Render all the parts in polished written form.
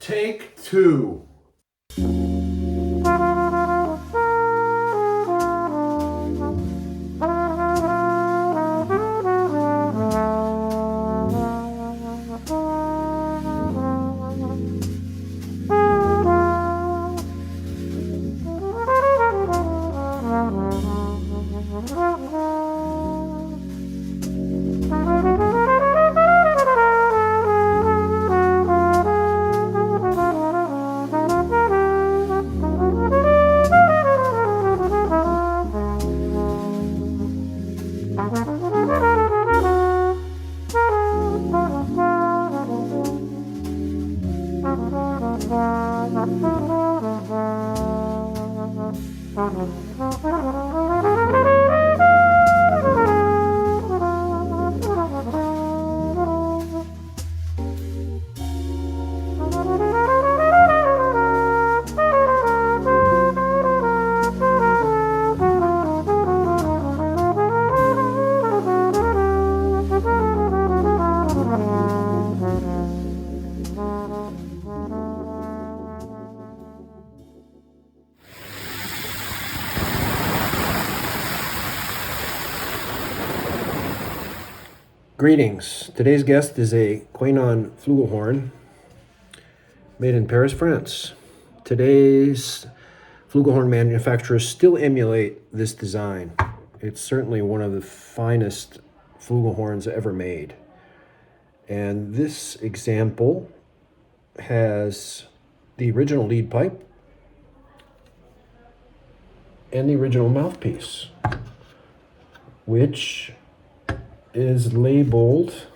Take two. Greetings. Today's guest is a Couesnon flugelhorn made in Paris, France. Today's flugelhorn manufacturers still emulate this design. It's certainly one of the finest flugelhorns ever made. And this example has the original lead pipe and the original mouthpiece, which is labeled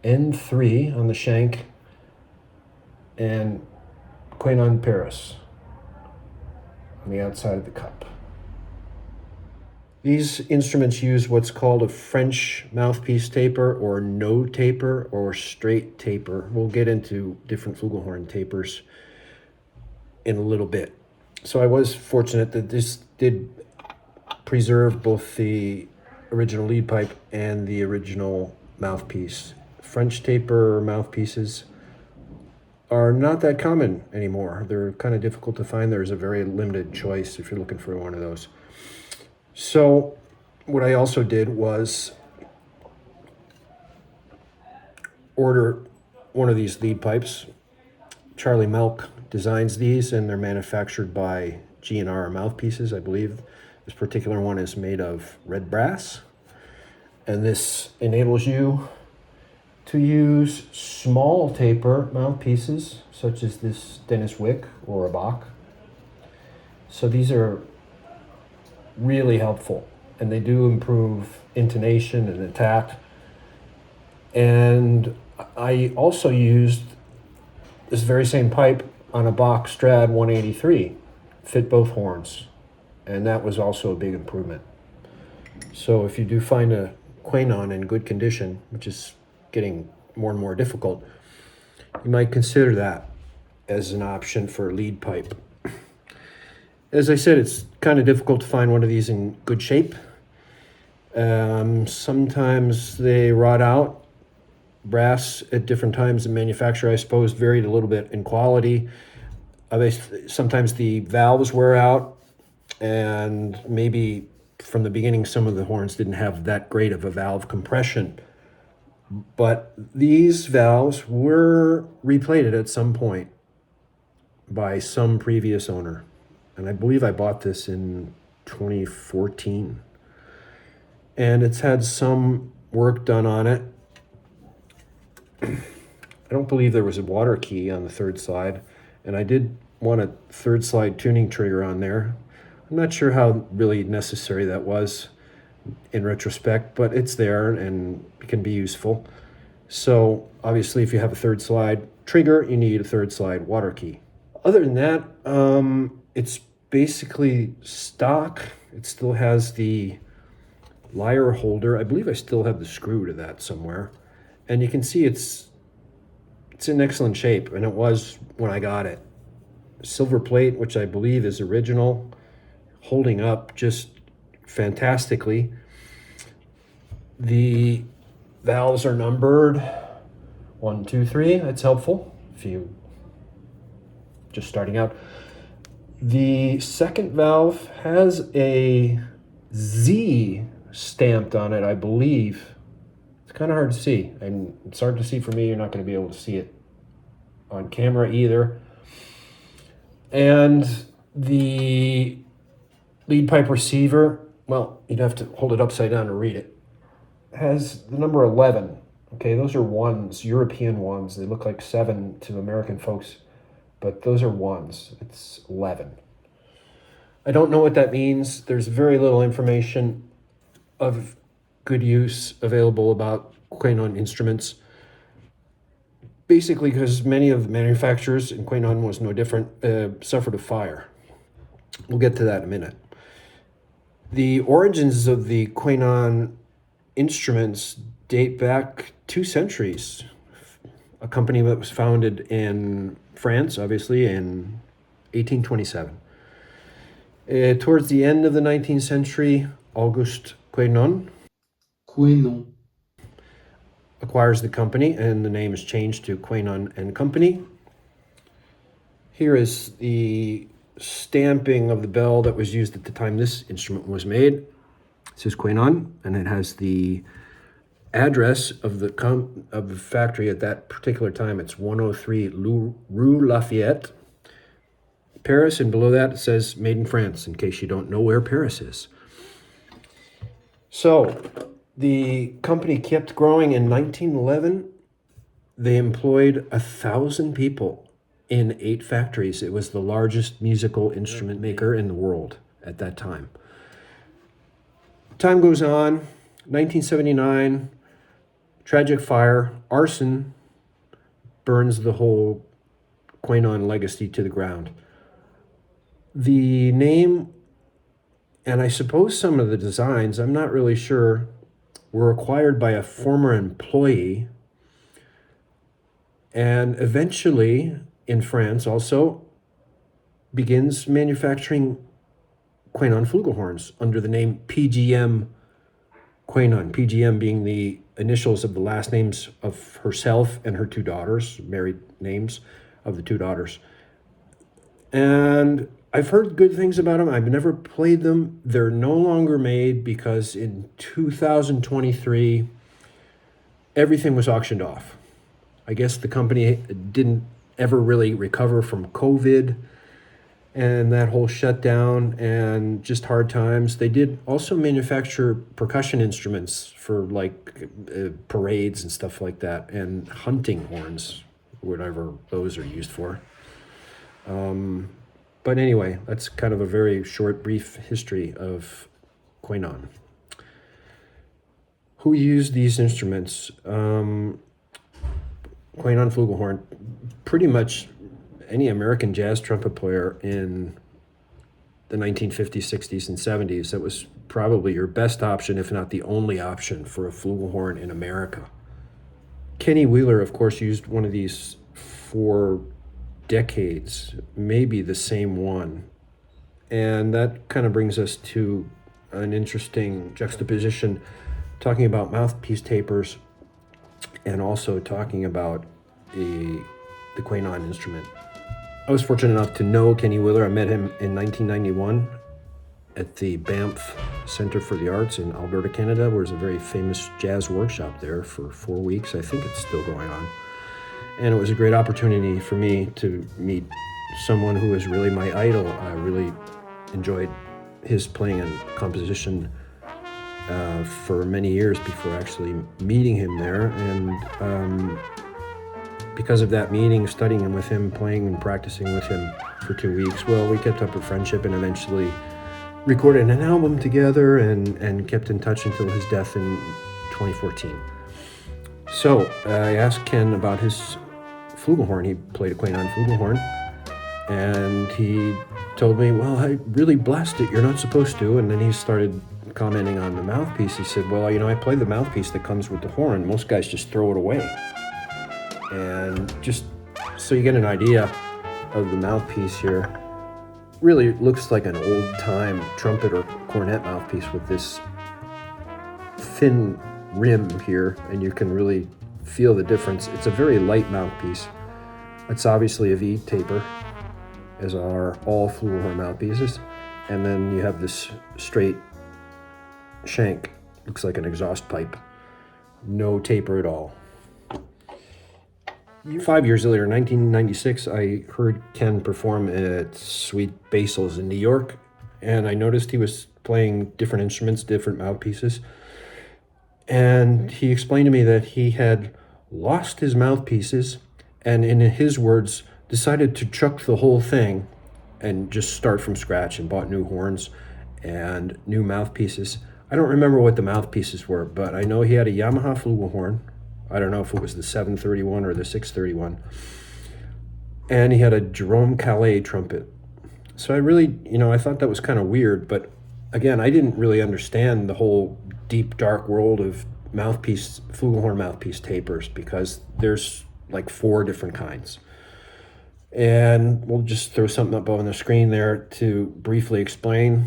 N3 on the shank and Couesnon Paris on the outside of the cup. These instruments use what's called a French mouthpiece taper or no taper or straight taper. We'll get into different flugelhorn tapers in a little bit. So I was fortunate that this did preserve both the original lead pipe and the original mouthpiece. French taper mouthpieces are not that common anymore. They're kind of difficult to find. There's a very limited choice if you're looking for one of those. So what I also did was order one of these lead pipes. Charlie Melk designs these, and they're manufactured by G&R Mouthpieces, I believe. This particular one is made of red brass, and this enables you to use small taper mouthpieces, such as this Dennis Wick or a Bach. So these are really helpful, and they do improve intonation and attack. And I also used this very same pipe on a Bach Strad 183, fit both horns. And that was also a big improvement. So if you do find a Couesnon in good condition, which is getting more and more difficult, you might consider that as an option for lead pipe. As I said, it's kind of difficult to find one of these in good shape. Sometimes they rot out. Brass at different times in manufacture, I suppose, varied a little bit in quality. Sometimes the valves wear out, and maybe from the beginning some of the horns didn't have that great of a valve compression. But these valves were replated at some point by some previous owner. And I believe I bought this in 2014. And it's had some work done on it. I don't believe there was a water key on the third slide. And I did want a third slide tuning trigger on there. I'm not sure how really necessary that was in retrospect, but it's there and can be useful. So obviously if you have a third slide trigger, you need a third slide water key. Other than that, it's basically stock. It still has the lyre holder. I believe I still have the screw to that somewhere. And you can see it's in excellent shape, and it was when I got it. Silver plate, which I believe is original, holding up just fantastically. The valves are numbered 1, 2, 3. That's helpful. if you just starting out. The second valve has a Z stamped on it, I believe. It's kind of hard to see, and it's hard to see for me. You're not going to be able to see it on camera either. And the lead pipe receiver, well, you'd have to hold it upside down to read it, has the number 11. Okay, those are ones, European ones. They look like 7 to American folks, but those are ones. It's 11. I don't know what that means. There's very little information of good use available about Couesnon instruments. Basically, because many of the manufacturers, and Couesnon was no different, suffered a fire. We'll get to that in a minute. The origins of the Couesnon instruments date back 2 centuries. A company that was founded in France, obviously, in 1827. Towards the end of the 19th century, Auguste Couesnon acquires the company, and the name is changed to Couesnon and Company. Here is the stamping of the bell that was used at the time this instrument was made. It says Couesnon, and it has the address of the factory at that particular time. It's 103 Rue Lafayette, Paris, and below that it says made in France, in case you don't know where Paris is. So the company kept growing. In 1911, they employed 1,000 people in 8 factories. It was the largest musical instrument maker in the world at that time. Time goes on, 1979, tragic fire, arson burns the whole Couesnon legacy to the ground. The name, and I suppose some of the designs, I'm not really sure, were acquired by a former employee, and eventually in France also begins manufacturing Couesnon flugelhorns under the name PGM Couesnon, PGM being the initials of the last names of herself and her 2 daughters, married names of the 2 daughters. And I've heard good things about them. I've never played them. They're no longer made because in 2023, everything was auctioned off. I guess the company didn't ever really recover from COVID and that whole shutdown and just hard times. They did also manufacture percussion instruments for like parades and stuff like that, and hunting horns, whatever those are used for. But anyway, that's kind of a very short, brief history of Couesnon. Who used these instruments? Couesnon flugelhorn, pretty much any American jazz trumpet player in the 1950s, 60s, and 70s. That was probably your best option, if not the only option, for a flugelhorn in America. Kenny Wheeler, of course, used one of these for decades, maybe the same one. And that kind of brings us to an interesting juxtaposition, talking about mouthpiece tapers and also talking about the Couesnon instrument. I was fortunate enough to know Kenny Wheeler. I met him in 1991 at the Banff Center for the Arts in Alberta, Canada, where there's a very famous jazz workshop there for 4 weeks. I think it's still going on. And it was a great opportunity for me to meet someone who was really my idol. I really enjoyed his playing and composition for many years before actually meeting him there. And because of that meeting, studying with him, playing and practicing with him for 2 weeks, well, we kept up a friendship and eventually recorded an album together and kept in touch until his death in 2014. So I asked Ken about his flugelhorn. He played a Couesnon flugelhorn, and he told me, well, I really blessed it. You're not supposed to. And then he started commenting on the mouthpiece. He said, well, I play the mouthpiece that comes with the horn. Most guys just throw it away. And just so you get an idea of the mouthpiece here, really looks like an old-time trumpet or cornet mouthpiece with this thin rim here, and you can really feel the difference. It's a very light mouthpiece. It's obviously a V taper, as are all flugelhorn mouthpieces. And then you have this straight shank, looks like an exhaust pipe. No taper at all. 5 years later, 1996, I heard Ken perform at Sweet Basil's in New York, and I noticed he was playing different instruments, different mouthpieces. And he explained to me that he had lost his mouthpieces and, in his words, decided to chuck the whole thing and just start from scratch, and bought new horns and new mouthpieces. I don't remember what the mouthpieces were, but I know he had a Yamaha flugelhorn. I don't know if it was the 731 or the 631. And he had a Jerome Kase trumpet. So I really, I thought that was kind of weird, but again, I didn't really understand the whole deep, dark world of flugelhorn mouthpiece tapers, because there's like 4 different kinds. And we'll just throw something up on the screen there to briefly explain.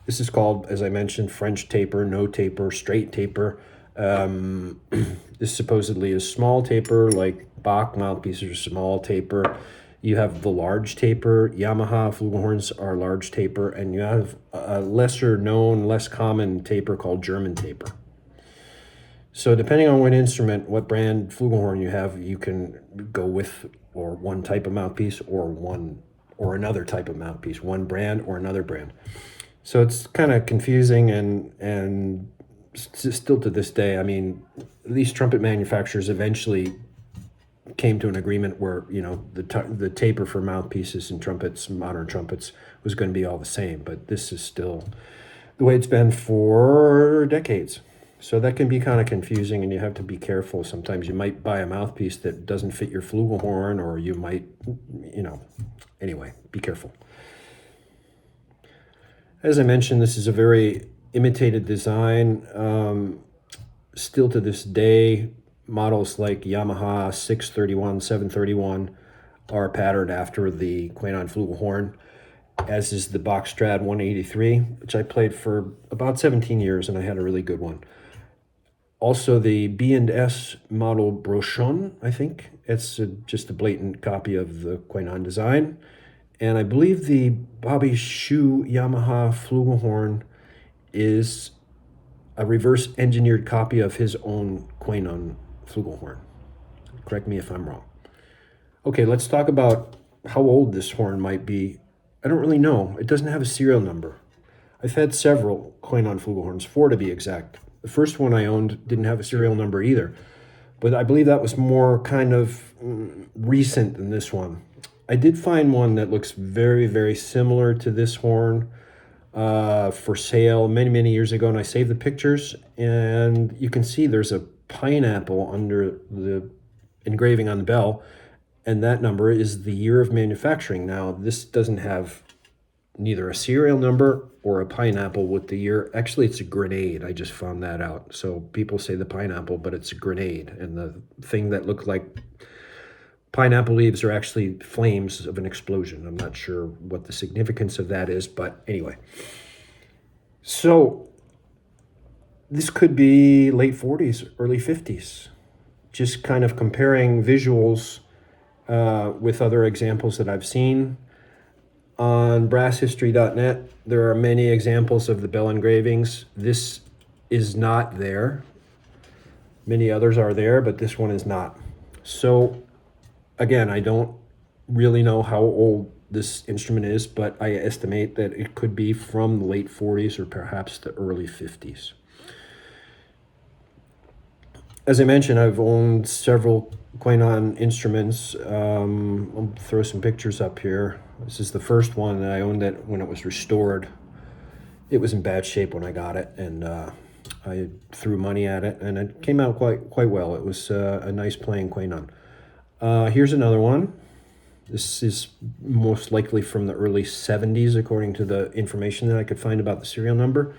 This is called, as I mentioned, French taper, no taper, straight taper. This supposedly is small taper, like Bach mouthpieces are small taper. You have the large taper. Yamaha flugelhorns are large taper, and you have a lesser known, less common taper called German taper. So depending on what instrument, what brand flugelhorn you have, you can go with or one type of mouthpiece or another type of mouthpiece, one brand or another brand. So it's kind of confusing, and still to this day, I mean, these trumpet manufacturers eventually came to an agreement where, the taper for mouthpieces and trumpets, modern trumpets, was going to be all the same. But this is still the way it's been for decades. So that can be kind of confusing, and you have to be careful. Sometimes you might buy a mouthpiece that doesn't fit your flugelhorn, or you might, anyway, be careful. As I mentioned, this is a very imitated design. Still to this day, models like Yamaha 631, 731 are patterned after the Couesnon flugelhorn, as is the Bachstrad 183, which I played for about 17 years, and I had a really good one. Also, the B&S model Brochon, I think. It's just a blatant copy of the Couesnon design. And I believe the Bobby Shu Yamaha flugelhorn is a reverse engineered copy of his own Couesnon flugelhorn. Correct me if I'm wrong. Okay, let's talk about how old this horn might be. I don't really know. It doesn't have a serial number. I've had several Couesnon flugelhorns, 4 to be exact. The first one I owned didn't have a serial number either, but I believe that was more kind of recent than this one. I did find one that looks very, very similar to this horn for sale many, many years ago, and I saved the pictures, and you can see there's a pineapple under the engraving on the bell, and that number is the year of manufacturing. Now, this doesn't have neither a serial number or a pineapple with the year. Actually, it's a grenade. I just found that out. So people say the pineapple, but it's a grenade. And the thing that looked like pineapple leaves are actually flames of an explosion. I'm not sure what the significance of that is, but anyway. So this could be late 40s, early 50s. Just kind of comparing visuals with other examples that I've seen. On brasshistory.net, there are many examples of the bell engravings. This is not there. Many others are there, but this one is not. So, again, I don't really know how old this instrument is, but I estimate that it could be from the late 40s or perhaps the early 50s. As I mentioned, I've owned several Couesnon instruments. I'll throw some pictures up here. This is the first one that I owned it when it was restored. It was in bad shape when I got it, and I threw money at it, and it came out quite well. It was a nice playing Couesnon. Here's another one. This is most likely from the early 70s, according to the information that I could find about the serial number.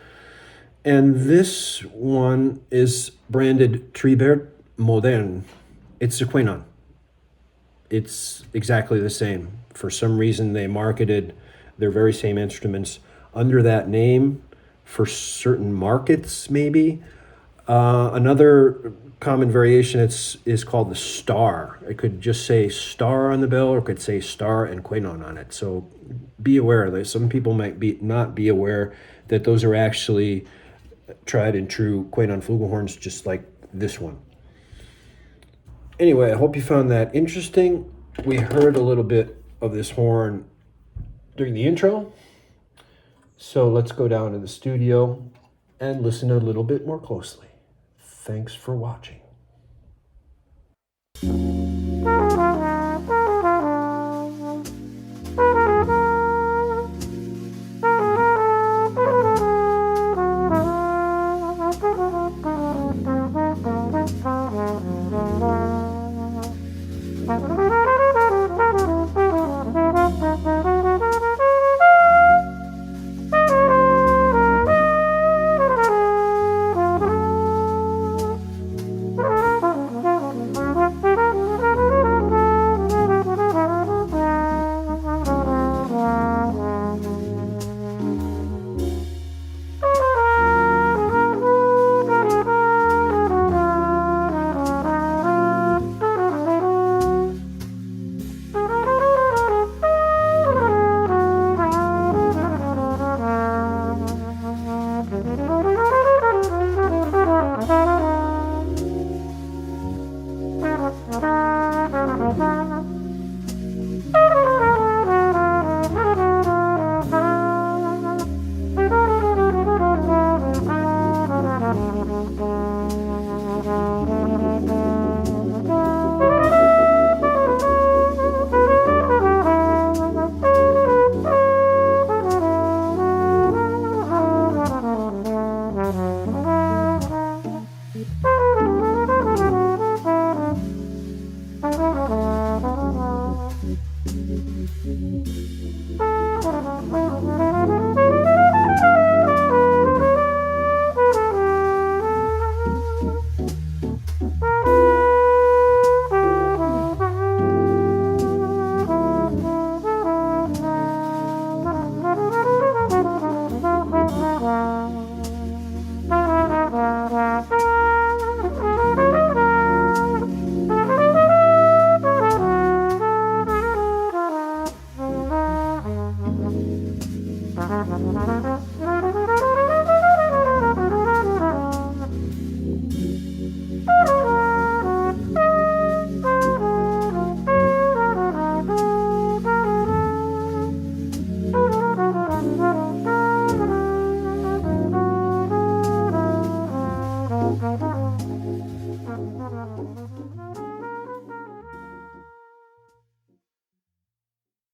And this one is branded Tribert Moderne. It's a Couesnon. It's exactly the same. For some reason, they marketed their very same instruments under that name for certain markets, maybe. Another common variation is called the star. It could just say star on the bell, or it could say star and Couesnon on it. So be aware of this. Some people might not be aware that those are actually tried and true Couesnon flugelhorns, just like this one. Anyway, I hope you found that interesting. We heard a little bit of this horn during the intro. So let's go down to the studio and listen a little bit more closely. Thanks for watching.